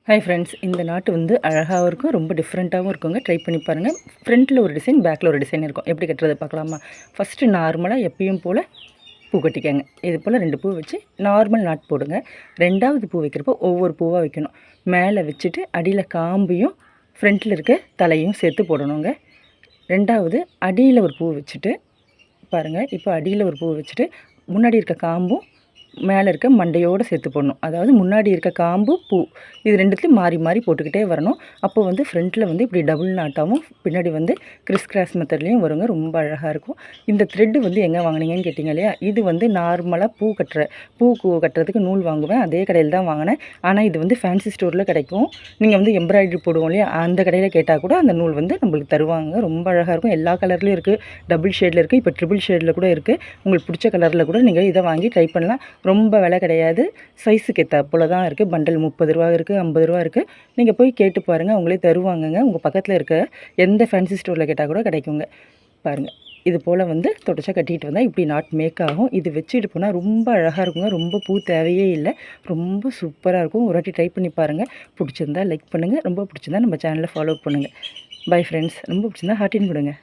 Hi friends, இந்த நாட்டு வந்து அழகாகவும் இருக்கும், ரொம்ப டிஃப்ரெண்ட்டாகவும் இருக்குங்க. ட்ரை பண்ணி பாருங்கள். ஃப்ரண்ட்டில் ஒரு டிசைன், பேக்கில் ஒரு டிசைன் இருக்கும். எப்படி கட்டுறது பார்க்கலாமா? ஃபஸ்ட்டு நார்மலாக எப்பயும் போல் பூ கட்டிக்கங்க. இது போல் 2 பூ வச்சு நார்மல் நாட் போடுங்க. 2வது பூ வைக்கிறப்போ ஒவ்வொரு பூவாக வைக்கணும். மேலே வச்சுட்டு அடியில் காம்பையும் ஃப்ரண்ட்டில் இருக்க தலையும் சேர்த்து போடணுங்க. 2வது அடியில் ஒரு பூ வச்சுட்டு பாருங்கள். இப்போ அடியில் ஒரு பூ வச்சுட்டு முன்னாடி இருக்க காம்பும் மேலே இருக்க மண்டையோடு சேர்த்து போடணும். அதாவது முன்னாடி இருக்க காம்பு, பூ இது 2த்துலையும் மாறி மாறி போட்டுக்கிட்டே வரணும். அப்போ வந்து ஃப்ரண்ட்டில் வந்து இப்படி டபுள் நாட்டாகவும் பின்னாடி வந்து கிறிஸ் கிராஸ் மெத்தட்லேயும் வருங்க. ரொம்ப அழகாக இருக்கும். இந்த த்ரெட்டு வந்து எங்கே வாங்கினீங்கன்னு கேட்டிங்க இல்லையா? இது வந்து நார்மலாக பூ கட்டுறதுக்கு நூல் வாங்குவேன். அதே கடையில் தான் வாங்கினேன். ஆனால் இது வந்து ஃபேன்சி ஸ்டோரில் கிடைக்கும். நீங்கள் வந்து எம்ப்ராய்டரி போடுவோம் இல்லையா? அந்த கடையில் கேட்டால் கூட அந்த நூல் வந்து நம்மளுக்கு தருவாங்க. ரொம்ப அழகாக இருக்கும். எல்லா கலர்லேயும் இருக்குது. டபுள் ஷேடில் இருக்குது. இப்போ ட்ரிபிள் ஷேடில் கூட இருக்குது. உங்களுக்கு பிடிச்ச கலரில் கூட நீங்கள் இதை வாங்கி ட்ரை பண்ணலாம். ரொம்ப விலை கிடையாது. சைஸுக்கு ஏற்றாப்புல தான் இருக்குது. பண்டல் ரூ. 30 இருக்குது, ரூ. 50 இருக்குது. நீங்கள் போய் கேட்டு பாருங்கள், அவங்களே தருவாங்கங்க. உங்கள் பக்கத்தில் இருக்க எந்த ஃபேன்சி ஸ்டோரில் கேட்டால் கூட கிடைக்குங்க. பாருங்கள், இது போல் வந்து தொடச்சா கட்டிகிட்டு வந்தால் இப்படி நாட் மேக் ஆகும். இது வச்சுட்டு போனால் ரொம்ப அழகாக இருக்குங்க. ரொம்ப பூ தேவையே இல்லை. ரொம்ப சூப்பராக இருக்கும். ஒரு வாட்டி ட்ரை பண்ணி பாருங்கள். பிடிச்சிருந்தா லைக் பண்ணுங்கள். ரொம்ப பிடிச்சிருந்தா நம்ம சேனலை ஃபாலோ பண்ணுங்கள். Bye friends. ரொம்ப பிடிச்சிருந்தா ஹார்ட்டின் கொடுங்க.